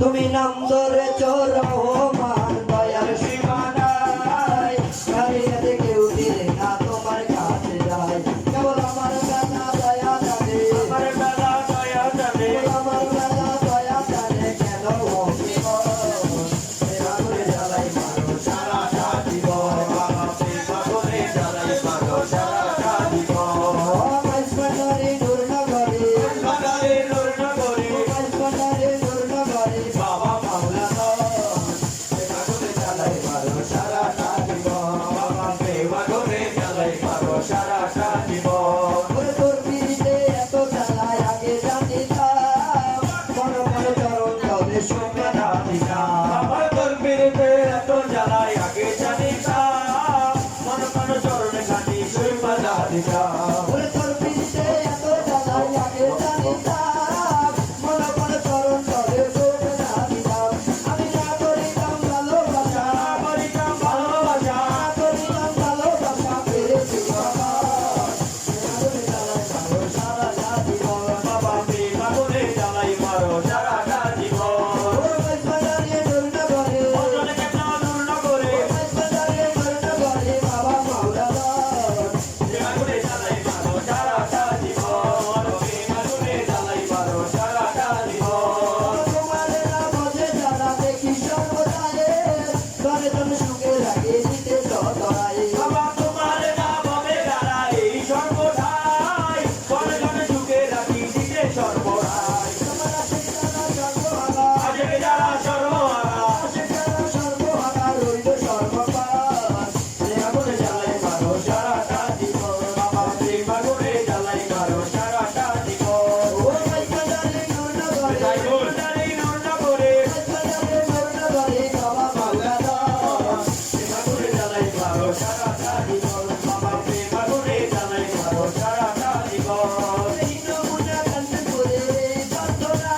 তুমি নাম ধরেছ রহমান দয়ার সীমানায় কারিয়াতে কেউ দিলে না তোমার কাছে যায় কেবল আমার বেলা দয়া জানে আমার বেলা দয়া জানে আমার বেলা দয়া জানে কেন সেবা করে জ্বালাই মারো সারাটা জীবন সেবা করে জ্বালাই মারো সারাটা জীবন মাইজবান্ডারি নূরনগরে মাইজবান্ডারি নূরনগরে মাইজবান্ডারি নূরনগরে বাবা মাওলানা সেবা করে জ্বালাই মারো সারাটা জীবন বাবা সেবা করে জ্বালাই মারো সারাটা জীবন ওরে তোর পিড়িতে এত জ্বালাই আগে জানিতাম মন মন চরণ তবে সুখনা দিতাম আমার তোর পিড়িতে এত জ্বালাই আগে জানিতাম মন মন চরণ ঘাটি সুখনা দিতাম ওরে তোর পিড়িতে এত জ্বালাই আগে জানিতাম মন মন চরণ তবে সুখনা দিতাম আমি না করিতাম ভালোবাসা করিতাম ভালোবাসা করিতাম ভালোবাসা পেরেছি বাবা সারা জীবন বাবা প্রেমা করে জ্বালাই মারো সারাটা জীবন মাইজবান্ডারি নূরনগরে অজনে কেন নূরনগরে মাইজবান্ডারি নূরনগরে বাবা মাওলানা প্রেমা করে জ্বালাই মারো সারাটা জীবন প্রেমা করে জ্বালাই মারো সারাটা জীবন তোমার নাম যে যারা দেখি সর্বদায়ে ঘরে তুমি সুখে লাগে দিতে সদায় বাবা তোমার নাম হবে যারা এই সর্বদাই ঘরে তুমি সুখে রাখি দিতে সর্বদাই তোমার আশিক যারা সর্বহারা আশিক যারা সর্বহারা রইল সর্বকাল প্রেমা করে জ্বালাই মারো সারাটা জীবন বাবা প্রেমা করে জ্বালাই মারো সারাটা জীবন ও মাইজবান্ডারি নূরনগরে মাইজবান্ডারি নূরনগরে মাইজবান্ডারি নূরনগরে বাবা মাওলানা প্রেমা করে জ্বালাই মারো সারাটা জীবন বাবা প্রেমা করে জ্বালাই মারো সারাটা জীবন এই নমুনা কান্দ করে প্রার্থনা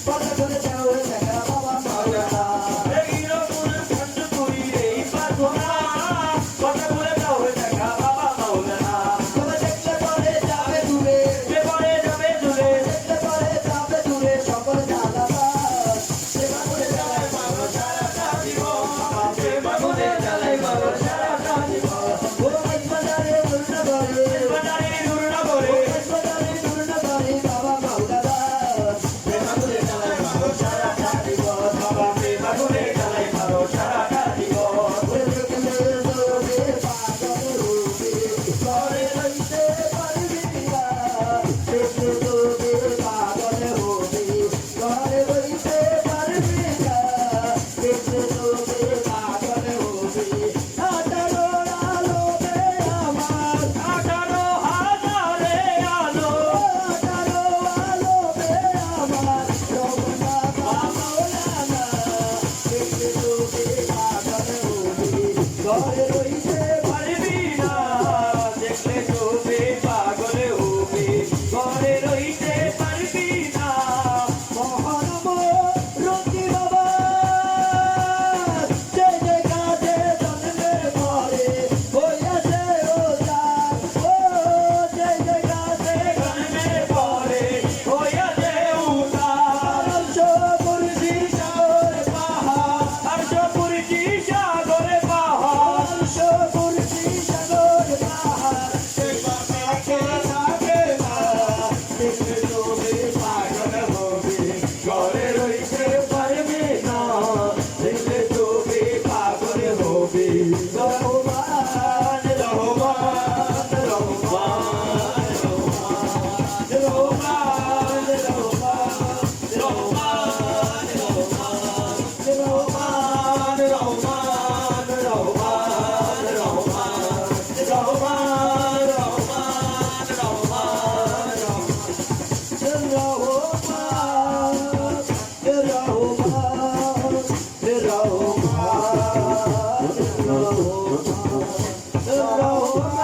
কথা করে দেও দেখা বাবা মাওলানা এই নমুনা কান্দ করি এই প্রার্থনা কথা করে দেও দেখা বাবা মাওলানা তবে দেখলে পরে যাবে দূরে পরে যাবে দূরে দেখলে পরে যাবে দূরে সকল জ্বালাবাস সেবা করে জ্বালাই মারো সারাটা জীবন বাবা সেবা করে জ্বালাই মারো সারাটা জীবন ও মাইজবান্ডারি নূরনগরে মাইজবান্ডারি নূরনগরে মাইজবান্ডারি নূরনগরে বাবা মাওলানা প্রেমা করে জ্বালাই মারো সারাটা জীবন বাবা প্রেমা করে জ্বালাই মারো সারাটা জীবন ওরে দেখলে তোরে পাগল রূপে ঘরে রইতে পারবি না দেখলে তোরে পাগল রূপে ঘরে রইতে পারবি না দেখলে তোরে পাগল রূপে 18 আলোতে আমার 18 হাজারে আলো 18 আলোতে আমার রমনা মাওলানা দেখলে তোরে পাগল রূপে ঘরে রইতে পারবি না দেখলে তোরে পাগল রূপে ঘরে রইতে পারবি না মহানম রতি বাবা যে যে কাজে জন্মের পরে হইয়াছে ওজার ও যে যে কাজে জন্মের পরে হইয়াছে উজার আরশ কুরসি সাগর পাহাড় আরশ কুরসি সাগর পাহাড় আরশ কুরসি সাগর পাহাড় সেবা কাছে থাকে না দেখলে তোরে পাগল হবে ঘরে রইতে পারবে না দেখলে তোরে পাগল হবে রহমান রহমান রহমান রহমান রহমান রহমান রহমান রহমান